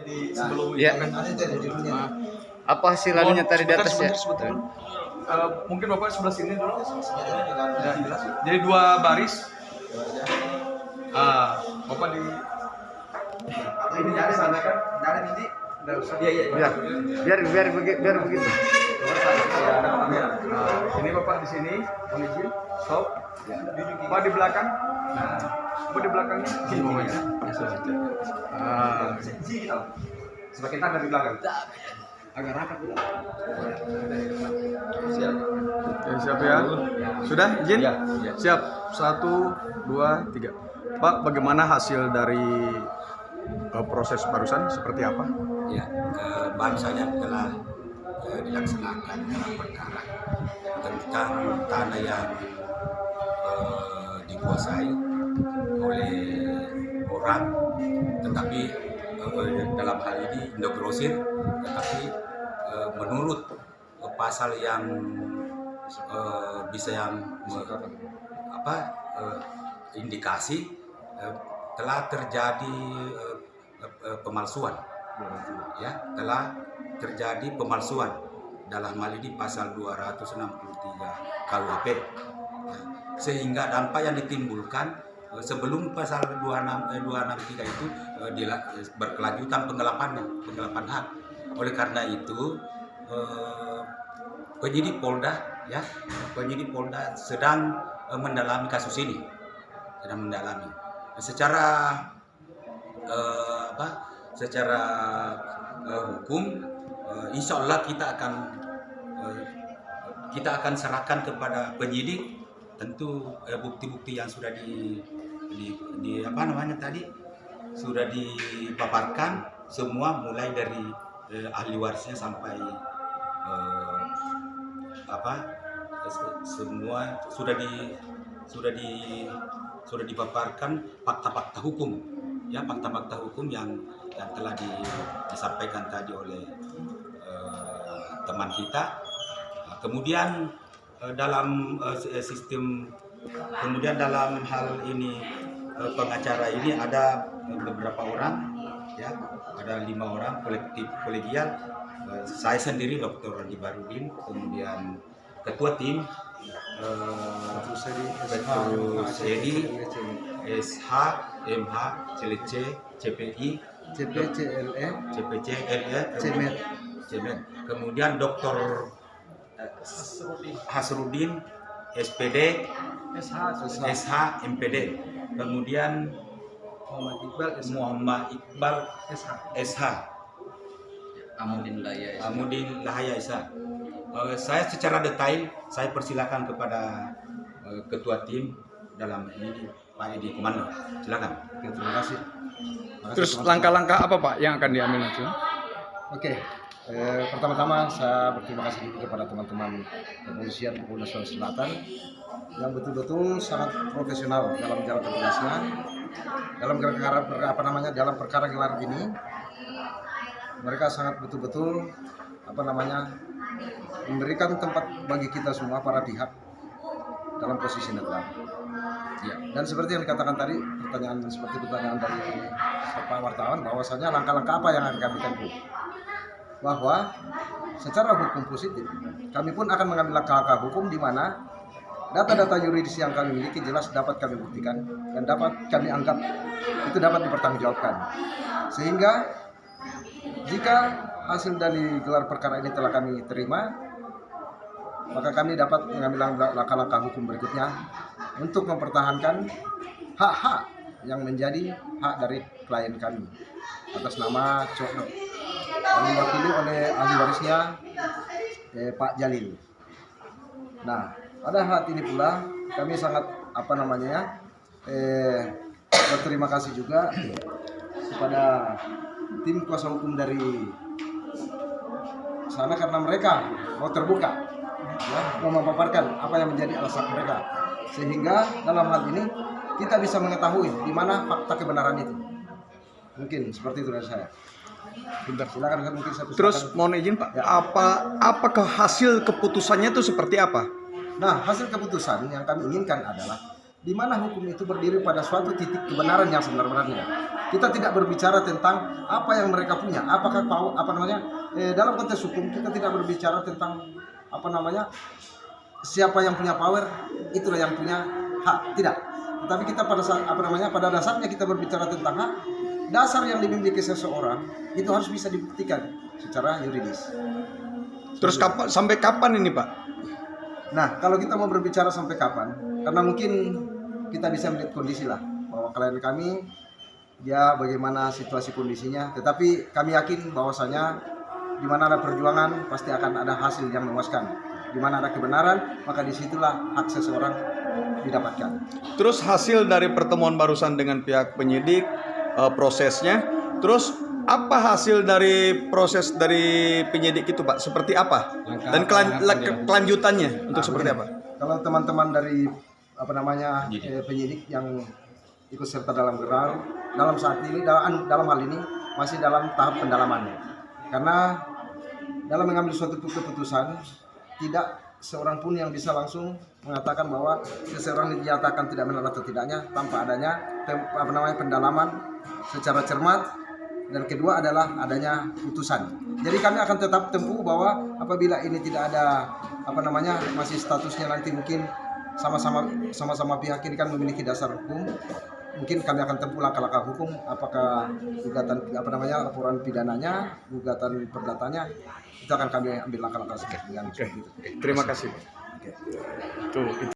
di sebelum Ya. Apa hasil anunya tadi di atas ya? sebentar. Mungkin Bapak sebelah sini dulu. Ya, jelas. Jadi 2 baris. Bapak di ini ada sana kan? Ada ini. Enggak usah. Ya. Biar begitu. Ini Bapak di sini, mohon izin. Stop. Bapak di belakang. Bapak di belakangnya. Sini bawahnya. Semakin tak dari belakang. Agak rapat dulu. Siap. Oke, siap ya. Sudah izin? Ya. Siap. 1, 2, 3. Pak, bagaimana hasil dari proses barusan seperti apa? Ya, baru saja telah dilaksanakan dalam perkara tentang tanah yang dikuasai oleh orang, tetapi dalam hal ini Indogrosir, tetapi menurut pasal yang bisa yang indikasi telah terjadi pemalsuan, ya, telah terjadi pemalsuan dalam hal ini pasal 263 KUHP, ya, sehingga dampak yang ditimbulkan sebelum pasal 263 itu berkelanjutan penggelapan hak. Oleh karena itu penyidik Polda sedang mendalami kasus ini, secara hukum. Insya Allah kita akan serahkan kepada penyidik tentu bukti-bukti yang sudah sudah dipaparkan semua, mulai dari ahli warisnya sampai semua sudah dipaparkan fakta-fakta hukum, ya, fakta-fakta hukum yang telah disampaikan tadi oleh teman kita. Kemudian dalam dalam hal ini pengacara ini ada beberapa orang, ya, ada 5 orang kolegial. Saya sendiri Dr. Andi Barudin, kemudian ketua tim Petrus Edi, SH, MH, CLC, CPI, CPCLE, CEMET. Kemudian Dr. Hasrudin, SPD, SH, MPD. Kemudian Muhammad Iqbal, SH. Amudin Lahaya SH. Saya secara detail saya persilakan kepada ketua tim dalam ini, Pak Edi Komando. Silakan. Terima kasih. Terus langkah-langkah apa Pak yang akan diambil nanti? Oke, pertama-tama saya berterima kasih kepada teman-teman kepolisian Polda Sulawesi Selatan yang betul-betul sangat profesional dalam menjalankan tugasnya dalam perkara gelar ini. Mereka sangat betul-betul memberikan tempat bagi kita semua para pihak dalam posisi netral. Ya, dan seperti yang dikatakan tadi, pertanyaan dari Pak wartawan, bahwasanya langkah-langkah apa yang akan kami tempuh. Bahwa secara hukum positif, kami pun akan mengambil langkah-langkah hukum di mana data-data yuridis yang kami miliki jelas dapat kami buktikan dan dapat kami anggap itu dapat dipertanggungjawabkan. Sehingga jika hasil dari gelar perkara ini telah kami terima, maka kami dapat mengambil langkah-langkah hukum berikutnya untuk mempertahankan hak-hak yang menjadi hak dari klien kami atas nama Cokno, yang diwakili oleh ahli warisnya Pak Jalil. Nah, pada saat ini pula kami sangat berterima kasih juga kepada tim kuasa hukum dari sana karena mereka mau terbuka, ya, mau memaparkan apa yang menjadi alasan mereka, sehingga dalam hal ini kita bisa mengetahui di mana fakta kebenaran itu. Mungkin seperti itu dari saya. Bentar. Silakan mungkin satu. Terus mohon izin Pak, ya. apakah hasil keputusannya itu seperti apa? Nah, hasil keputusan yang kami inginkan adalah di mana hukum itu berdiri pada suatu titik kebenaran yang sebenarnya. Kita tidak berbicara tentang apa yang mereka punya, apakah dalam konteks hukum kita tidak berbicara tentang siapa yang punya power itulah yang punya hak, tidak. Tetapi kita pada dasarnya kita berbicara tentang hak dasar yang dimiliki seseorang itu harus bisa dibuktikan secara yuridis. Terus sampai kapan ini Pak? Nah, kalau kita mau berbicara sampai kapan, karena mungkin kita bisa melihat kondisi lah bahwa klien kami dia bagaimana situasi kondisinya, tetapi kami yakin bahwasanya di mana ada perjuangan pasti akan ada hasil yang memuaskan. Di mana ada kebenaran, maka disitulah hak seseorang didapatkan. Terus hasil dari pertemuan barusan dengan pihak penyidik, prosesnya, terus apa hasil dari proses dari penyidik itu Pak? Seperti apa? Dan kelanjutannya untuk seperti apa? Kalau teman-teman dari penyidik yang ikut serta dalam gelar dalam saat ini dalam hal ini masih dalam tahap pendalaman, karena dalam mengambil suatu keputusan tidak seorang pun yang bisa langsung mengatakan bahwa seseorang dinyatakan tidak benar atau tidaknya tanpa adanya pendalaman secara cermat, dan kedua adalah adanya putusan. Jadi kami akan tetap tempuh bahwa apabila ini tidak ada masih statusnya nanti mungkin sama-sama pihak ini kan memiliki dasar hukum, mungkin kami akan tempuh langkah-langkah hukum, apakah gugatan laporan pidananya, gugatan perdatanya, itu akan kami ambil langkah-langkah seperti itu. Terima kasih. Tuh.